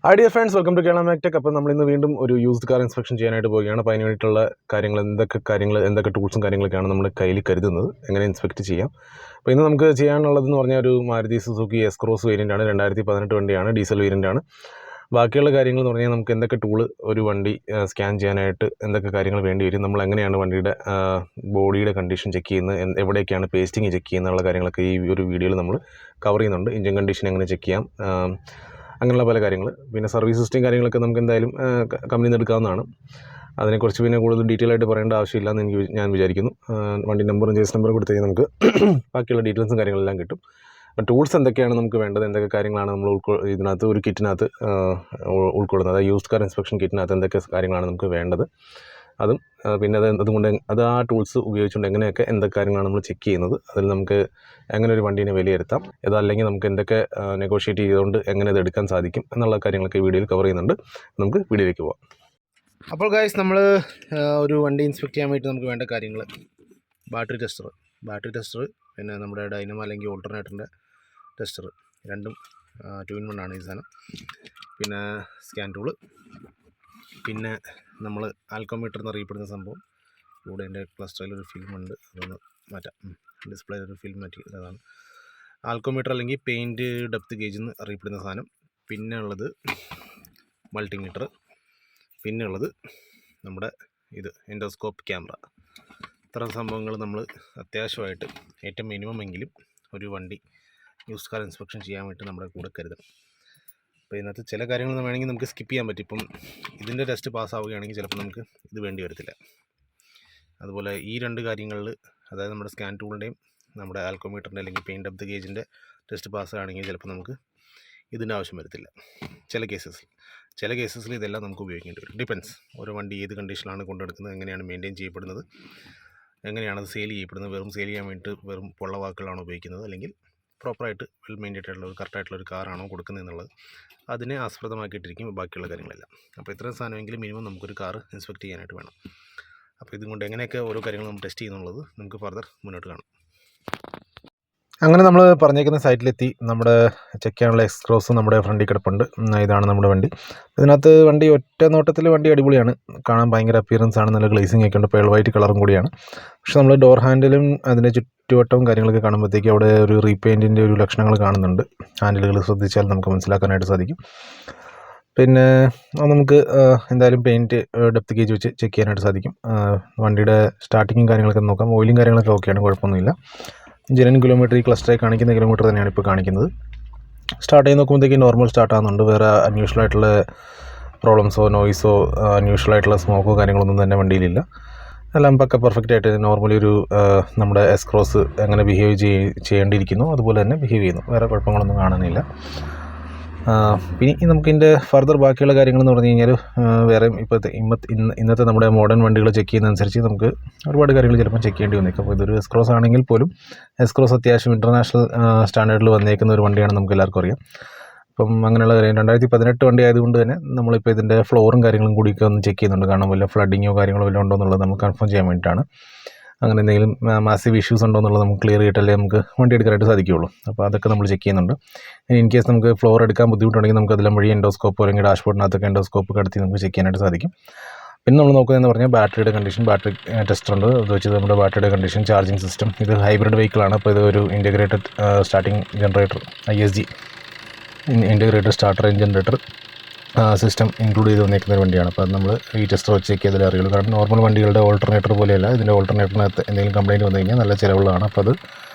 Hi dear friends, welcome to Kerala Mactech. അപ്പോൾ നമ്മളിന്ന് വീണ്ടും ഒരു യൂസ്ഡ് കാർ ഇൻസ്പെക്ഷൻ ചെയ്യാനായിട്ട് പോവുകയാണ്. അപ്പോൾ അതിന് വേണ്ടിയിട്ടുള്ള എന്തൊക്കെ ടൂൾസും കാര്യങ്ങളൊക്കെയാണ് നമ്മൾ കയ്യിൽ കരുതുന്നത്, എങ്ങനെ ഇൻസ്പെക്ട് ചെയ്യാം. അപ്പോൾ ഇന്ന് നമുക്ക് ചെയ്യാനുള്ളതെന്ന് പറഞ്ഞാൽ ഒരു മാരുതി സുസുക്കി എസ് ക്രോസ് വേരിയൻ്റാണ്, 2018 വണ്ടിയാണ്, ഡീസൽ വേരിയൻ്റാണ്. ബാക്കിയുള്ള കാര്യങ്ങൾ എന്ന് പറഞ്ഞാൽ നമുക്ക് എന്തൊക്കെ ടൂള് ഒരു വണ്ടി സ്കാൻ ചെയ്യാനായിട്ട് എന്തൊക്കെ കാര്യങ്ങൾ വേണ്ടി വരും, നമ്മൾ എങ്ങനെയാണ് വണ്ടിയുടെ ബോഡിയുടെ കണ്ടീഷൻ ചെക്ക് ചെയ്യുന്നത്, എവിടെയൊക്കെയാണ് പേസ്റ്റിങ് ചെക്ക് ചെയ്യുന്നുള്ള കാര്യങ്ങളൊക്കെ ഈ ഒരു വീഡിയോയിൽ നമ്മൾ കവർ ചെയ്യുന്നുണ്ട്. എഞ്ചിൻ കണ്ടീഷൻ എങ്ങനെ ചെക്ക് ചെയ്യാം, അങ്ങനെയുള്ള പല കാര്യങ്ങൾ. പിന്നെ സർവീസ് സിസ്റ്റം കാര്യങ്ങളൊക്കെ നമുക്ക് എന്തായാലും കമ്പനിയിൽ നിന്ന് എടുക്കാവുന്നതാണ്. അതിനെക്കുറിച്ച് പിന്നെ കൂടുതൽ ഡീറ്റെയിൽ ആയിട്ട് പറയേണ്ട ആവശ്യമില്ല എന്ന് ഞാൻ വിചാരിക്കുന്നു. വണ്ടി നമ്പറും ജേസ് നമ്പറും കൊടുത്തു കഴിഞ്ഞാൽ നമുക്ക് ബാക്കിയുള്ള ഡീറ്റെയിൽസും കാര്യങ്ങളെല്ലാം കിട്ടും. ടൂൾസ് എന്തൊക്കെയാണ് നമുക്ക് വേണ്ടത്, എന്തൊക്കെ കാര്യങ്ങളാണ് നമ്മൾ ഇതിനകത്ത് ഒരു കിറ്റിനകത്ത് ഉൾക്കൊള്ളുന്നത്, അതായത് യൂസ്ഡ് കാർ ഇൻസ്പെക്ഷൻ കിറ്റിനകത്ത് എന്തൊക്കെ കാര്യങ്ങളാണ് നമുക്ക് വേണ്ടത്, അതും പിന്നെ അത് ആ ടൂൾസ് ഉപയോഗിച്ചുകൊണ്ട് എങ്ങനെയൊക്കെ എന്തൊക്കെ കാര്യങ്ങളാണ് നമ്മൾ ചെക്ക് ചെയ്യുന്നത്, അതിൽ നമുക്ക് എങ്ങനെ ഒരു വണ്ടീനെ വിലയിരുത്താം, അതല്ലെങ്കിൽ നമുക്ക് എന്തൊക്കെ നെഗോഷിയേറ്റ് ചെയ്തുകൊണ്ട് എങ്ങനെ ഇത് എടുക്കാൻ സാധിക്കും എന്നുള്ള കാര്യങ്ങളൊക്കെ വീഡിയോയിൽ കവർ ചെയ്യുന്നുണ്ട്. നമുക്ക് വീഡിയോയിലേക്ക് പോകാം. അപ്പോൾ ഗൈസ്, നമ്മൾ ഒരു വണ്ടി ഇൻസ്പെക്ട് ചെയ്യാൻ വേണ്ടി നമുക്ക് വേണ്ട കാര്യങ്ങൾ: ബാറ്ററി ടെസ്റ്റർ, പിന്നെ നമ്മുടെ ഡൈനമോ അല്ലെങ്കിൽ ഓൾട്ടർനേറ്ററിൻ്റെ ടെസ്റ്റർ, രണ്ടും 2-in-1 ആണ് ഈ സാധനം. പിന്നെ സ്കാൻ ടൂള്, പിന്നെ നമ്മൾ ആൽക്കോമീറ്റർ എന്നറിയപ്പെടുന്ന സംഭവം. ഇവിടെ എൻ്റെ ക്ലസ്റ്ററിലൊരു ഫിലിമുണ്ട്, അതൊന്ന് മാറ്റാം. ഡിസ്പ്ലേയിലൊരു ഫിലിം മാറ്റിയതാണ് ആൽക്കോമീറ്റർ, അല്ലെങ്കിൽ പെയിൻറ്റ് ഡെപ്ത് ഗേജ് എന്ന് അറിയപ്പെടുന്ന സാധനം. പിന്നെ ഉള്ളത് മൾട്ടിമീറ്റർ, പിന്നെ ഉള്ളത് നമ്മുടെ എൻഡോസ്കോപ്പ് ക്യാമറ. ഇത്തരം സംഭവങ്ങൾ നമ്മൾ അത്യാവശ്യമായിട്ട് ഏറ്റവും മിനിമം എങ്കിലും ഒരു വണ്ടി യൂസ്ഡ് കാർ ഇൻസ്പെക്ഷൻ ചെയ്യാൻ വേണ്ടി നമ്മുടെ കൂടെ കരുതണം. അപ്പോൾ ഇതിനകത്ത് ചില കാര്യങ്ങൾ വേണമെങ്കിൽ നമുക്ക് സ്കിപ്പ് ചെയ്യാൻ പറ്റും. ഇപ്പം ഇതിൻ്റെ ടെസ്റ്റ് പാസ്സാവുകയാണെങ്കിൽ ചിലപ്പോൾ നമുക്ക് ഇത് വേണ്ടി വരത്തില്ല. അതുപോലെ ഈ രണ്ട് കാര്യങ്ങളിൽ, അതായത് നമ്മുടെ സ്കാൻ ടൂളിൻ്റെയും നമ്മുടെ ആൽക്കോമീറ്ററിൻ്റെ അല്ലെങ്കിൽ പെയിൻറ്റ് ഡെപ്ത് ഗേജിൻ്റെ ടെസ്റ്റ് പാസ്സാണെങ്കിൽ ചിലപ്പോൾ നമുക്ക് ഇതിൻ്റെ ആവശ്യം വരത്തില്ല. ചില കേസസിൽ ഇതെല്ലാം നമുക്ക് ഉപയോഗിക്കേണ്ടി വരും. ഡിപ്പെൻസ്, ഓരോ വണ്ടി ഏത് കണ്ടീഷനിലാണ് കൊണ്ടെടുക്കുന്നത്, എങ്ങനെയാണ് മെയിൻറ്റെയിൻ ചെയ്യപ്പെടുന്നത്, എങ്ങനെയാണ് അത് സെയിൽ ചെയ്യപ്പെടുന്നത്, വെറും സെയിൽ ചെയ്യാൻ വേണ്ടിയിട്ട് വെറും പൊള്ള വാക്കുകളാണോ ഉപയോഗിക്കുന്നത്, അല്ലെങ്കിൽ പ്രോപ്പറായിട്ട് വെൽ മെയിൻറ്റെയിൻ ആയിട്ടുള്ള ഒരു കറക്റ്റായിട്ടുള്ളൊരു കാറാണോ കൊടുക്കുന്നത് എന്നുള്ളത് അതിനെ ആസ്പദമാക്കിയിട്ടിരിക്കും ബാക്കിയുള്ള കാര്യങ്ങളെല്ലാം. അപ്പോൾ ഇത്രയും സാധനമെങ്കിലും മിനിമം നമുക്കൊരു കാർ ഇൻസ്പെക്ട് ചെയ്യാനായിട്ട് വേണം. അപ്പോൾ ഇതും കൊണ്ട് എങ്ങനെയൊക്കെ ഓരോ കാര്യങ്ങൾ നമ്മൾ ടെസ്റ്റ് ചെയ്യുന്നുള്ളത് നമുക്ക് ഫർദർ മുന്നോട്ട് കാണാം. അങ്ങനെ നമ്മൾ പറഞ്ഞേക്കുന്ന സൈറ്റിലെത്തി. നമ്മുടെ ചെക്ക് ചെയ്യാനുള്ള എക്സ് ക്രോസ് നമ്മുടെ ഫ്രണ്ടിൽ കിടപ്പുണ്ട്. ഇതാണ് നമ്മുടെ വണ്ടി. ഇതിനകത്ത് വണ്ടി ഒറ്റ നോട്ടത്തിൽ വണ്ടി അടിപൊളിയാണ്, കാണാൻ ഭയങ്കര അപ്പിയറൻസ് ആണ്, നല്ല ഗ്ലേസിംഗ് ഒക്കെ ഉണ്ട്, പേൾ വൈറ്റ് കളറും കൂടിയാണ്. പക്ഷെ നമ്മൾ ഡോർ ഹാൻഡിലും അതിൻ്റെ ചുറ്റുവട്ടവും കാര്യങ്ങളൊക്കെ കാണുമ്പോഴത്തേക്ക് അവിടെ ഒരു റീപെയിൻറ്റിൻ്റെ ഒരു ലക്ഷണങ്ങൾ കാണുന്നുണ്ട്. ഹാൻഡിലുകൾ ശ്രദ്ധിച്ചാൽ നമുക്ക് മനസ്സിലാക്കാനായിട്ട് സാധിക്കും. പിന്നെ നമുക്ക് എന്തായാലും പെയിൻറ്റ് ഡെപ്ത് ഗേജ് വെച്ച് ചെക്ക് ചെയ്യാനായിട്ട് സാധിക്കും. വണ്ടിയുടെ സ്റ്റാർട്ടിങ്ങും കാര്യങ്ങളൊക്കെ നോക്കാം. ഓയിലും കാര്യങ്ങളൊക്കെ ഓക്കെയാണ്, കുഴപ്പമൊന്നുമില്ല. ജെനുവിൻ കിലോമീറ്റർ ഈ ക്ലസ്റ്ററായി കാണിക്കുന്ന കിലോമീറ്റർ തന്നെയാണ് ഇപ്പോൾ കാണിക്കുന്നത്. സ്റ്റാർട്ട് ചെയ്ത് നോക്കുമ്പോഴത്തേക്ക് നോർമൽ സ്റ്റാർട്ട് ആകുന്നുണ്ട്. വേറെ അൺയൂഷ്വലായിട്ടുള്ള പ്രോബ്ലംസോ നോയ്സോ അൺയൂഷ്വലായിട്ടുള്ള സ്മോക്കോ കാര്യങ്ങളൊന്നും തന്നെ വണ്ടിയിലില്ല. എല്ലാം പക്ക പെർഫെക്റ്റ് ആയിട്ട് നോർമലി ഒരു നമ്മുടെ എസ് ക്രോസ് എങ്ങനെ ബിഹേവ് ചെയ്യേണ്ടിയിരിക്കുന്നു അതുപോലെ തന്നെ ബിഹേവ് ചെയ്യുന്നു. വേറെ കുഴപ്പങ്ങളൊന്നും കാണാനില്ല. പിന്നെ നമുക്കിതിൻ്റെ ഫർദർ ബാക്കിയുള്ള കാര്യങ്ങളെന്ന് പറഞ്ഞു കഴിഞ്ഞാൽ വേറെ ഇന്നത്തെ നമ്മുടെ മോഡേൺ വണ്ടികൾ ചെക്ക് ചെയ്യുന്നതനുസരിച്ച് നമുക്ക് ഒരുപാട് കാര്യങ്ങൾ ചിലപ്പോൾ ചെക്ക് ചെയ്യേണ്ടി വന്നേക്കും. അപ്പോൾ ഇതൊരു എസ് ക്രോസ് ആണെങ്കിൽ പോലും എസ് ക്രോസ് അത്യാവശ്യം ഇൻ്റർനാഷണൽ സ്റ്റാൻഡേർഡിൽ വന്നേക്കുന്ന ഒരു വണ്ടിയാണ്, നമുക്ക് എല്ലാവർക്കും അറിയാം. അപ്പം അങ്ങനെയുള്ള കാര്യം 2018 വണ്ടി ആയതുകൊണ്ട് തന്നെ നമ്മളിപ്പോൾ ഇതിൻ്റെ ഫ്ലോറും കാര്യങ്ങളും കൂടിയൊക്കെ ഒന്ന് ചെക്ക് ചെയ്യുന്നുണ്ട്. കാരണം വല്ല ഫ്ലഡിങ്ങോ കാര്യങ്ങളോ വല്ലതും ഉണ്ടോ എന്നുള്ളത് നമുക്ക് കൺഫേം ചെയ്യാൻ വേണ്ടിയിട്ടാണ്. അങ്ങനെ എന്തെങ്കിലും മാസീവ് ഇഷ്യൂസ് ഉണ്ടോ എന്നുള്ളത് നമുക്ക് ക്ലിയർ ചെയ്തിട്ടല്ലേ നമുക്ക് വണ്ടി എടുക്കാനായിട്ട് സാധിക്കുകയുള്ളൂ. അപ്പോൾ അതൊക്കെ നമ്മൾ ചെക്ക് ചെയ്യുന്നുണ്ട്. ഇൻ കേസ് നമുക്ക് ഫ്ലോർ എടുക്കാൻ ബുദ്ധിമുട്ടുണ്ടെങ്കിൽ നമുക്ക് അതിലും വഴി എൻഡോസ്കോപ്പ് അല്ലെങ്കിൽ ഡാഷ്ബോർഡിനകത്തൊക്കെ എൻഡോസ്കോപ്പ് കടത്തി നമുക്ക് ചെക്ക് ചെയ്യാനായിട്ട് സാധിക്കും. പിന്നെ നമ്മൾ നോക്കുന്നതെന്ന് പറഞ്ഞാൽ ബാറ്ററിയുടെ കണ്ടീഷൻ, ബാറ്ററി ടെസ്റ്റർ ഉണ്ട്. അത് വെച്ച് നമ്മുടെ ബാറ്ററിയുടെ കണ്ടീഷൻ, ചാർജിങ് സിസ്റ്റം. ഇത് ഹൈബ്രിഡ് വെഹിക്കിളാണ്. അപ്പോൾ ഇത് ഒരു integrated starting generator, ISG integrated starter generator system include ചെയ്ത് വന്നിരിക്കുന്ന ഒരു വണ്ടിയാണ്. അപ്പോൾ അത് നമ്മൾ ഈ ടെസ്റ്റർ വെച്ച് ചെക്ക് ചെയ്താലേ അറിയുള്ളൂ. കാരണം നോർമൽ വണ്ടികളുടെ ഓൾട്ടർനേറ്റർ പോലെയല്ല, ഇതിൻ്റെ ഓൾട്ടർനേറ്ററിനകത്ത് എന്തെങ്കിലും കംപ്ലയിൻറ്റ് വന്നു കഴിഞ്ഞാൽ നല്ല ചിലവുള്ളതാണ്. അപ്പോൾ അത്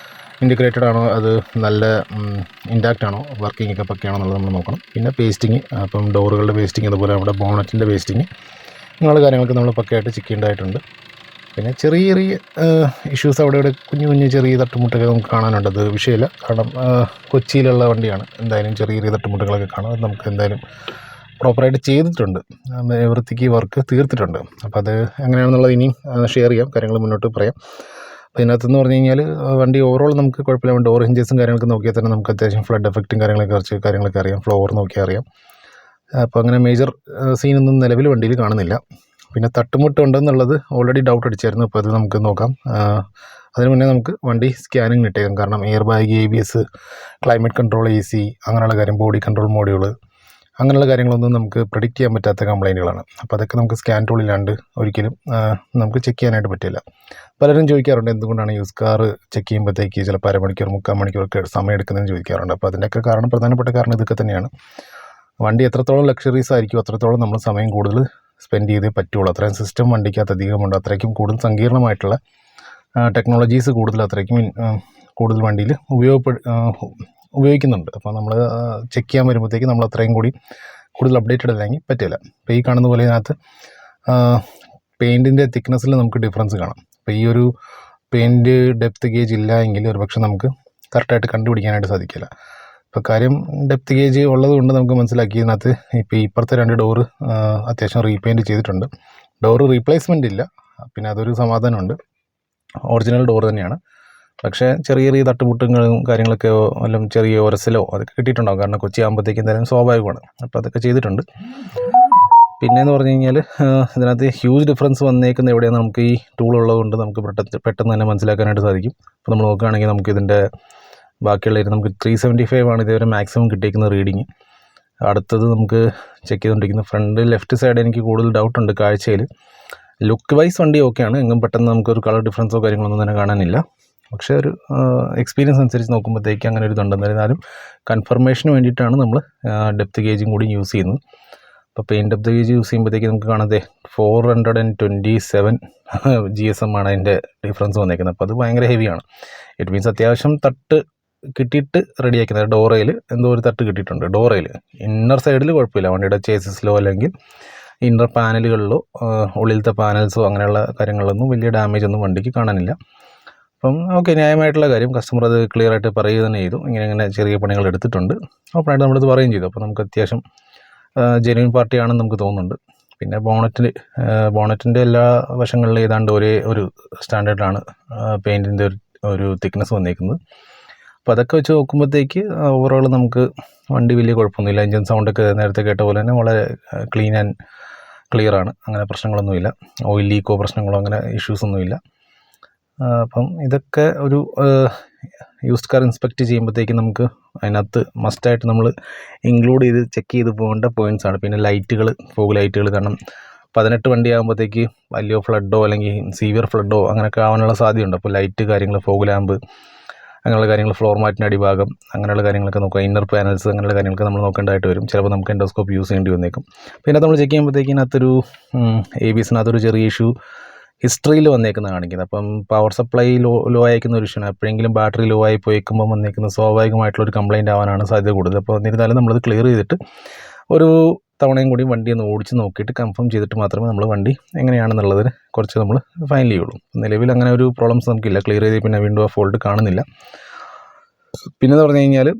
ഇൻറ്റഗ്രേറ്റഡ് ആണോ, അത് നല്ല ഇൻറ്റാക്റ്റ് ആണോ, വർക്കിംഗ് ഒക്കെ പക്കയാണോ എന്നുള്ളത് നമ്മൾ നോക്കണം. പിന്നെ പേസ്റ്റിങ്, അപ്പം ഡോറുകളുടെ പേസ്റ്റിങ്, അതുപോലെ നമ്മുടെ ബോണറ്റിൻ്റെ പേസ്റ്റിങ്, ഇങ്ങനെയുള്ള കാര്യങ്ങളൊക്കെ നമ്മൾ പക്കയായിട്ട് ചെക്ക് ചെയ്യേണ്ടതായിട്ടുണ്ട്. പിന്നെ ചെറിയ ചെറിയ ഇഷ്യൂസ് അവിടെ ഇവിടെ കുഞ്ഞു ചെറിയ തട്ടുമുട്ടൊക്കെ നമുക്ക് കാണാനുണ്ട്. അത് വിഷയമില്ല, കാരണം കൊച്ചിയിലുള്ള വണ്ടിയാണ്. എന്തായാലും ചെറിയ തട്ടുമുട്ടുകളൊക്കെ കാണാം. അത് നമുക്ക് എന്തായാലും പ്രോപ്പറായിട്ട് ചെയ്തിട്ടുണ്ട്, വൃത്തിക്ക് വർക്ക് തീർത്തിട്ടുണ്ട്. അപ്പോൾ അത് എങ്ങനെയാണെന്നുള്ളത് ഇനിയും ഷെയർ ചെയ്യാം, കാര്യങ്ങൾ മുന്നോട്ട് പറയാം. അപ്പോൾ ഇതിനകത്തെന്ന് പറഞ്ഞു കഴിഞ്ഞാൽ വണ്ടി ഓവറോൾ നമുക്ക് കുഴപ്പമില്ല. ഡോർ ഹിഞ്ചസും കാര്യങ്ങളൊക്കെ നോക്കിയാൽ തന്നെ നമുക്ക് അത്യാവശ്യം ഫ്ലഡ് എഫക്റ്റും കാര്യങ്ങളൊക്കെ അറിയാം. ഫ്ലോർ നോക്കിയാൽ അറിയാം. അപ്പോൾ അങ്ങനെ മേജർ സീനൊന്നും നിലവിൽ വണ്ടിയിൽ കാണുന്നില്ല. പിന്നെ തട്ടുമുട്ടുണ്ടെന്നുള്ളത് ഓൾറെഡി ഡൗട്ട് അടിച്ചായിരുന്നു. അപ്പോൾ അത് നമുക്ക് നോക്കാം. അതിന് മുന്നേ നമുക്ക് വണ്ടി സ്കാനിങ് ഇട്ടേക്കാം. കാരണം air bag, ABS, climate control, AC, അങ്ങനെയുള്ള കാര്യം, ബോഡി കൺട്രോൾ മോഡ്യൂൾ, അങ്ങനെയുള്ള കാര്യങ്ങളൊന്നും നമുക്ക് പ്രെഡിക്റ്റ് ചെയ്യാൻ പറ്റാത്ത കംപ്ലയിൻറ്റുകളാണ്. അപ്പോൾ അതൊക്കെ നമുക്ക് സ്കാൻ ടൂൾ ഇല്ലാണ്ട് ഒരിക്കലും നമുക്ക് ചെക്ക് ചെയ്യാനായിട്ട് പറ്റില്ല. പലരും ചോദിക്കാറുണ്ട് എന്തുകൊണ്ടാണ് യൂസ് കാർ ചെക്ക് ചെയ്യുമ്പോഴത്തേക്ക് ചിലപ്പോൾ അരമണിക്കൂർ 3/4 മണിക്കൂറൊക്കെ സമയം എടുക്കുന്നതെന്ന് ചോദിക്കാറുണ്ട്. അപ്പോൾ അതിൻ്റെയൊക്കെ പ്രധാനപ്പെട്ട കാരണം ഇതൊക്കെ തന്നെയാണ്. വണ്ടി എത്രത്തോളം ലക്ഷറീസ് ആയിരിക്കും അത്രത്തോളം നമ്മൾ സമയം കൂടുതൽ സ്പെൻഡ് ചെയ്തേ പറ്റുള്ളൂ. അത്രയും സിസ്റ്റം വണ്ടിക്കകത്ത് അധികമുണ്ട്, അത്രയ്ക്കും കൂടുതൽ സങ്കീർണമായിട്ടുള്ള ടെക്നോളജീസ് കൂടുതൽ വണ്ടിയിൽ ഉപയോഗിക്കുന്നുണ്ട്. അപ്പോൾ നമ്മൾ ചെക്ക് ചെയ്യാൻ വരുമ്പോഴത്തേക്ക് നമ്മൾ അത്രയും കൂടുതൽ അപ്ഡേറ്റഡ് അല്ലെങ്കിൽ പറ്റില്ല. അപ്പോൾ ഈ കാണുന്ന പോലെ ഇതിനകത്ത് പെയിൻറ്റിൻ്റെ തിക്നെസ്സിൽ നമുക്ക് ഡിഫറൻസ് കാണാം. അപ്പോൾ ഈ ഒരു പെയിൻറ്റ് ഡെപ്ത് ഗേജ് ഇല്ല എങ്കിൽ ഒരുപക്ഷെ നമുക്ക് കറക്റ്റായിട്ട് കണ്ടുപിടിക്കാനായിട്ട് സാധിക്കില്ല. ഇപ്പോൾ കാര്യം ഡെപ്ത് ഗേജ് ഉള്ളത് കൊണ്ട് നമുക്ക് മനസ്സിലാക്കി ഇതിനകത്ത് ഇപ്പോൾ ഇപ്പുറത്തെ 2 ഡോറ് അത്യാവശ്യം റീപെയിൻറ്റ് ചെയ്തിട്ടുണ്ട്. ഡോറ് റീപ്ലേസ്മെൻ്റ് ഇല്ല, പിന്നെ അതൊരു സമാധാനമുണ്ട്. ഒറിജിനൽ ഡോർ തന്നെയാണ്. പക്ഷേ ചെറിയ തട്ടുമുട്ടുകളും കാര്യങ്ങളൊക്കെ വല്ലതും ചെറിയ ഉരസലോ അതൊക്കെ കിട്ടിയിട്ടുണ്ടാകും. കാരണം കൊച്ചി ആകുമ്പോഴത്തേക്കും എന്തായാലും സ്വാഭാവികമാണ്. അപ്പോൾ അതൊക്കെ ചെയ്തിട്ടുണ്ട്. പിന്നെയെന്ന് പറഞ്ഞു കഴിഞ്ഞാൽ ഇതിനകത്ത് ഹ്യൂജ് ഡിഫറൻസ് വന്നേക്കുന്ന എവിടെയാണ് നമുക്ക് ഈ ടൂൾ ഉള്ളതുകൊണ്ട് നമുക്ക് പെട്ടെന്ന് തന്നെ മനസ്സിലാക്കാനായിട്ട് സാധിക്കും. അപ്പോൾ നമ്മൾ നോക്കുകയാണെങ്കിൽ നമുക്കിതിൻ്റെ ബാക്കിയുള്ള നമുക്ക് 375 ആണ് ഇതുവരെ മാക്സിമം കിട്ടിയിരിക്കുന്ന റീഡിങ്. അടുത്തത് നമുക്ക് ചെക്ക് ചെയ്തുകൊണ്ടിരിക്കുന്നത് ഫ്രണ്ട് ലെഫ്റ്റ് സൈഡ് എനിക്ക് കൂടുതൽ ഡൗട്ടുണ്ട് കാഴ്ചയിൽ. ലുക്ക് വൈസ് വണ്ടി ഓക്കെയാണ്, എങ്ങും പെട്ടെന്ന് നമുക്കൊരു കളർ ഡിഫറൻസോ കാര്യങ്ങളൊന്നും തന്നെ കാണാനില്ല. പക്ഷേ ഒരു എക്സ്പീരിയൻസ് അനുസരിച്ച് നോക്കുമ്പോഴത്തേക്ക് അങ്ങനെ ഒരു ഇതുണ്ട്. എന്നാലും കൺഫർമേഷന് വേണ്ടിയിട്ടാണ് നമ്മൾ ഡെപ്ത് ഗേജും കൂടി യൂസ് ചെയ്യുന്നത്. അപ്പോൾ പെയിൻറ്റ് ഡെപ്ത് ഗേജ് യൂസ് ചെയ്യുമ്പോഴത്തേക്ക് നമുക്ക് കാണാതെ 427 GSM ആണ് അതിൻ്റെ ഡിഫറൻസ് വന്നേക്കുന്നത്. അപ്പോൾ അത് ഭയങ്കര ഹെവിയാണ്. ഇറ്റ് മീൻസ് അത്യാവശ്യം തട്ട് കിട്ടിയിട്ട് റെഡിയാക്കുന്നത്. ഡോറയിൽ എന്തോ ഒരു തട്ട് കിട്ടിയിട്ടുണ്ട്. ഡോറയിൽ ഇന്നർ സൈഡിൽ കുഴപ്പമില്ല, വണ്ടിയുടെ ചേസിസിലോ അല്ലെങ്കിൽ ഇന്നർ പാനലുകളിലോ ഉള്ളിലത്തെ പാനൽസോ അങ്ങനെയുള്ള കാര്യങ്ങളിലൊന്നും വലിയ ഡാമേജ് ഒന്നും വണ്ടിക്ക് കാണാനില്ല. അപ്പം ഓക്കെ, ന്യായമായിട്ടുള്ള കാര്യം. കസ്റ്റമർ അത് ക്ലിയർ ആയിട്ട് പറയുക തന്നെ ചെയ്തു, ഇങ്ങനെ ചെറിയ പണികൾ എടുത്തിട്ടുണ്ട്. ഓപ്പണായിട്ട് നമ്മളത് പറയുകയും ചെയ്തു. അപ്പോൾ നമുക്ക് അത്യാവശ്യം ജെന്യൂൻ പാർട്ടിയാണെന്ന് നമുക്ക് തോന്നുന്നുണ്ട്. പിന്നെ ബോണറ്റിൻ്റെ എല്ലാ വശങ്ങളിലും ഏതാണ്ട് ഒരേ ഒരു സ്റ്റാൻഡേർഡിലാണ് പെയിൻറ്റിൻ്റെ ഒരു തിക്നെസ് വന്നേക്കുന്നത്. അപ്പോൾ അതൊക്കെ വെച്ച് നോക്കുമ്പോഴത്തേക്ക് ഓവറോൾ നമുക്ക് വണ്ടി വലിയ കുഴപ്പമൊന്നുമില്ല. എൻജിൻ സൗണ്ടൊക്കെ നേരത്തെ കേട്ട പോലെ തന്നെ വളരെ ക്ലീൻ ആൻഡ് ക്ലിയറാണ്. അങ്ങനെ പ്രശ്നങ്ങളൊന്നുമില്ല. ഓയിൽ ലീക്കോ പ്രശ്നങ്ങളോ അങ്ങനെ ഇഷ്യൂസൊന്നുമില്ല. അപ്പം ഇതൊക്കെ ഒരു യൂസ്ഡ് കാർ ഇൻസ്പെക്റ്റ് ചെയ്യുമ്പോഴത്തേക്കും നമുക്ക് അതിനകത്ത് മസ്റ്റായിട്ട് നമ്മൾ ഇൻക്ലൂഡ് ചെയ്ത് ചെക്ക് ചെയ്ത് പോകേണ്ട പോയിൻറ്റ്സാണ്. പിന്നെ ലൈറ്റുകൾ, ഫോഗ് ലൈറ്റുകൾ. കാരണം 18 വണ്ടി ആകുമ്പോഴത്തേക്ക് വലിയ ഫ്ലഡോ അല്ലെങ്കിൽ സീവിയർ ഫ്ലഡോ അങ്ങനെയൊക്കെ ആവാനുള്ള സാധ്യതയുണ്ട്. അപ്പോൾ ലൈറ്റ് കാര്യങ്ങൾ, ഫോഗ് ലാമ്പ് അങ്ങനെയുള്ള കാര്യങ്ങൾ, ഫ്ലോർ മാറ്റിൻ്റെ അടിഭാഗം അങ്ങനെയുള്ള കാര്യങ്ങളൊക്കെ നോക്കുക. ഇന്നർ പാനൽസ് അങ്ങനെയുള്ള കാര്യങ്ങളൊക്കെ നമ്മൾ നോക്കേണ്ടതായിട്ട് വരും. ചിലപ്പോൾ നമുക്ക് എൻഡോസ്കോപ്പ് യൂസ് ചെയ്യേണ്ടി വന്നേക്കും. പിന്നെ നമ്മൾ ചെക്ക് ചെയ്യുമ്പോഴത്തേക്കും ഇതിനകത്തൊരു ABSനകത്തൊരു ചെറിയ ഇഷ്യൂ ഹിസ്റ്ററിയിൽ വന്നേക്കുന്നത് കാണിക്കുന്നത്. അപ്പം പവർ സപ്ലൈ ലോ അയക്കുന്ന ഒരു ഇഷ്യൂ ആണ്. എപ്പോഴെങ്കിലും ബാറ്ററി ലോ ആയി പോയിക്കുമ്പോൾ വന്നേക്കുന്ന സ്വാഭാവികമായിട്ടുള്ളൊരു കംപ്ലയിൻ്റ് ആവാനാണ് സാധ്യത കൂടുതൽ. അപ്പോൾ എന്നിരുന്നാലും നമ്മളത് ക്ലിയർ ചെയ്തിട്ട് ഒരു തവണയും കൂടി വണ്ടി ഒന്ന് ഓടിച്ച് നോക്കിയിട്ട് കൺഫേം ചെയ്തിട്ട് മാത്രമേ നമ്മൾ വണ്ടി എങ്ങനെയാണെന്നുള്ളത് കുറച്ച് നമ്മൾ ഫൈനൽ ചെയ്യുള്ളൂ. നിലവിൽ അങ്ങനെ ഒരു പ്രോബ്ലംസ് നമുക്കില്ല. ക്ലിയർ ചെയ്ത് പിന്നെ വീണ്ടും ആ ഫോൾട്ട് കാണുന്നില്ല. പിന്നെന്ന് പറഞ്ഞു കഴിഞ്ഞാൽ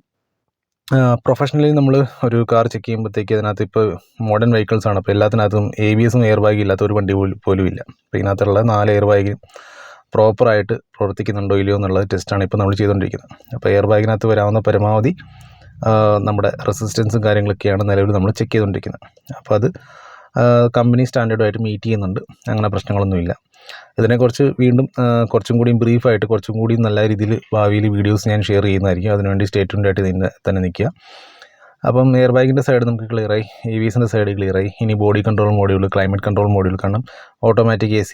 പ്രൊഫഷണലി നമ്മൾ ഒരു കാർ ചെക്ക് ചെയ്യുമ്പോഴത്തേക്ക് അതിനകത്ത് ഇപ്പോൾ മോഡേൺ വെഹിക്കിൾസ് ആണ്. അപ്പോൾ എല്ലാത്തിനകത്തും ABSും എയർ ബാഗും ഇല്ലാത്ത ഒരു വണ്ടി പോലും ഇല്ല. അപ്പോൾ ഇതിനകത്തുള്ള 4 എയർ ബാഗ് പ്രോപ്പറായിട്ട് പ്രവർത്തിക്കുന്നുണ്ടോ ഇല്ലയോ എന്നുള്ളത് ടെസ്റ്റാണ് ഇപ്പോൾ നമ്മൾ ചെയ്തുകൊണ്ടിരിക്കുന്നത്. അപ്പോൾ എയർ ബാഗിനകത്ത് വരാവുന്ന പരമാവധി നമ്മുടെ റെസിസ്റ്റൻസും കാര്യങ്ങളൊക്കെയാണ് നിലവിൽ നമ്മൾ ചെക്ക് ചെയ്തുകൊണ്ടിരിക്കുന്നത്. അപ്പോൾ അത് കമ്പനി സ്റ്റാൻഡേർഡുമായിട്ട് മീറ്റ് ചെയ്യുന്നുണ്ട്. അങ്ങനെ പ്രശ്നങ്ങളൊന്നുമില്ല. ഇതിനെക്കുറിച്ച് വീണ്ടും കുറച്ചും കൂടി ബ്രീഫായിട്ട് കുറച്ചും കൂടി നല്ല രീതിയിൽ ഭാവിയിൽ വീഡിയോസ് ഞാൻ ഷെയർ ചെയ്യുന്നതായിരിക്കും. അതിനുവേണ്ടി സ്റ്റേ ട്യൂൺഡ് ആയിട്ട് തന്നെ നിൽക്കുക. അപ്പം എയർ ബാഗിൻ്റെ സൈഡ് നമുക്ക് ക്ലിയറായി, ABSൻ്റെ സൈഡ് ക്ലിയറായി. ഇനി body control module, climate control module, കാരണം automatic AC,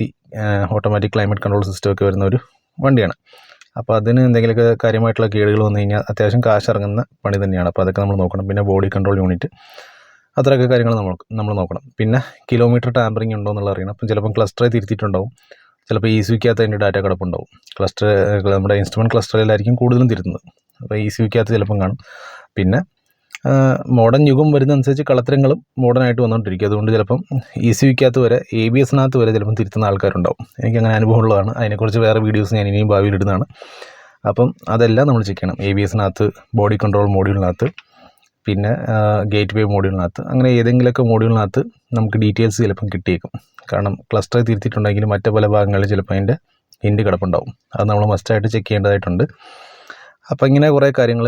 automatic climate control system ഒക്കെ വരുന്ന ഒരു വണ്ടിയാണ്. അപ്പോൾ അതിന് എന്തെങ്കിലുമൊക്കെ കാര്യമായിട്ടുള്ള കേടുകൾ വന്നു കഴിഞ്ഞാൽ അത്യാവശ്യം കാശ് ഇറങ്ങുന്ന പണി തന്നെയാണ്. അപ്പോൾ അതൊക്കെ നമ്മൾ നോക്കണം. പിന്നെ ബോഡി കൺട്രോൾ യൂണിറ്റ്, അത്രയൊക്കെ കാര്യങ്ങൾ നമ്മൾ നോക്കണം. പിന്നെ കിലോമീറ്റർ ടാമ്പറിങ് ഉണ്ടോ എന്നുള്ളത് അറിയണം. അപ്പം ചിലപ്പം ക്ലസ്റ്ററെ തിരുത്തിയിട്ടുണ്ടാവും, ചിലപ്പോൾ ECUക്കകത്ത് അതിൻ്റെ ഡാറ്റ കിടപ്പുണ്ടാവും. നമ്മുടെ ഇൻസ്ട്രുമെൻറ്റ് ക്ലസ്റ്ററിലായിരിക്കും കൂടുതലും തിരുത്തുന്നത്. അപ്പോൾ ECUക്കകത്ത് ചിലപ്പം കാണും. പിന്നെ മോഡേൺ യുഗം വരുന്നതനുസരിച്ച് കളത്തരങ്ങളും മോഡേണായിട്ട് വന്നുകൊണ്ടിരിക്കും. അതുകൊണ്ട് ചിലപ്പം ECUക്കകത്ത് വരെ, ABSനകത്ത് വരെ ചിലപ്പം തിരുത്തുന്ന ആൾക്കാരുണ്ടാവും. എനിക്കങ്ങനെ അനുഭവമുള്ളതാണ്. അതിനെക്കുറിച്ച് വേറെ വീഡിയോസ് ഞാൻ ഇനിയും ഭാവിയിൽ ഇടുന്നതാണ്. അപ്പം അതെല്ലാം നമ്മൾ ചെക്ക് ചെയ്യണം. ABSനകത്ത്, ബോഡി കൺട്രോൾ മോഡ്യൂളിനകത്ത്, പിന്നെ ഗേറ്റ് വേ മോഡ്യൂളിനകത്ത്, അങ്ങനെ ഏതെങ്കിലുമൊക്കെ മോഡ്യൂളിനകത്ത് നമുക്ക് ഡീറ്റെയിൽസ് ചിലപ്പം കിട്ടിയേക്കും. കാരണം ക്ലസ്റ്റർ തിരുത്തിയിട്ടുണ്ടെങ്കിലും മറ്റു പല ഭാഗങ്ങളിൽ ചിലപ്പോൾ അതിൻ്റെ ഹിൻഡ് കിടപ്പുണ്ടാവും. അത് നമ്മൾ മസ്റ്റായിട്ട് ചെക്ക് ചെയ്യേണ്ടതായിട്ടുണ്ട്. അപ്പോൾ ഇങ്ങനെ കുറേ കാര്യങ്ങൾ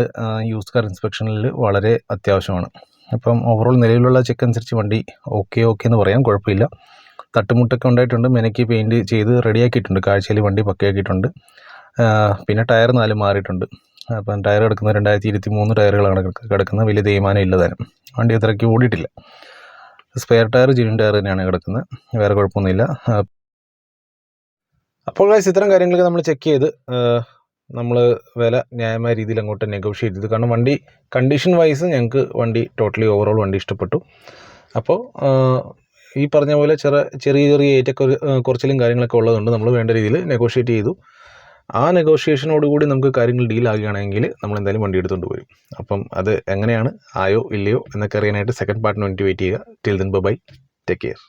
യൂസ്ഡ് കാർ ഇൻസ്പെക്ഷനിൽ വളരെ അത്യാവശ്യമാണ്. അപ്പം ഓവറോൾ നിലവിലുള്ള ചെക്ക് അനുസരിച്ച് വണ്ടി ഓക്കെ എന്ന് പറയാൻ കുഴപ്പമില്ല. തട്ടുമുട്ടൊക്കെ ഉണ്ടായിട്ടുണ്ട്. മെനക്കി പെയിൻറ്റ് ചെയ്ത് റെഡിയാക്കിയിട്ടുണ്ട്. കാഴ്ചയിൽ വണ്ടി പക്കയാക്കിയിട്ടുണ്ട്. പിന്നെ ടയർ 4 മാറിയിട്ടുണ്ട്. അപ്പം ടയർ കിടക്കുന്നത് 2023 ടയറുകളാണ് കിടക്കുന്നത്. വലിയ തേയ്മാനം ഇല്ലതാനും. വണ്ടി അത്രയ്ക്ക് ഓടിയിട്ടില്ല. സ്പെയർ ടയർ ജെന്യൂൻ ടയർ തന്നെയാണ് കിടക്കുന്നത്, വേറെ കുഴപ്പമൊന്നുമില്ല. അപ്പോൾ ഗൈസ് ഇത്തരം കാര്യങ്ങളൊക്കെ നമ്മൾ ചെക്ക് ചെയ്ത് നമ്മൾ വില ന്യായമായ രീതിയിൽ അങ്ങോട്ട് നെഗോഷിയേറ്റ് ചെയ്തു. കാരണം വണ്ടി കണ്ടീഷൻ വൈസ് ഞങ്ങൾക്ക് വണ്ടി ടോട്ടലി ഓവറോൾ വണ്ടി ഇഷ്ടപ്പെട്ടു. അപ്പോൾ ഈ പറഞ്ഞ പോലെ ചെറിയ കുറച്ചിലും കാര്യങ്ങളൊക്കെ ഉള്ളതുകൊണ്ട് നമ്മൾ വേണ്ട രീതിയിൽ നെഗോഷിയേറ്റ് ചെയ്തു. ആ നെഗോഷിയേഷനോടുകൂടി നമുക്ക് കാര്യങ്ങൾ ഡീലാകുകയാണെങ്കിൽ നമ്മൾ എന്തായാലും വണ്ടി എടുത്തുകൊണ്ട് വരും. അപ്പം അത് എങ്ങനെയാണ്, ആയോ ഇല്ലയോ എന്നൊക്കെ അറിയാനായിട്ട് സെക്കൻഡ് പാർട്ടിന് വേണ്ടി വെയിറ്റ് ചെയ്യുക. Till then bye, take care.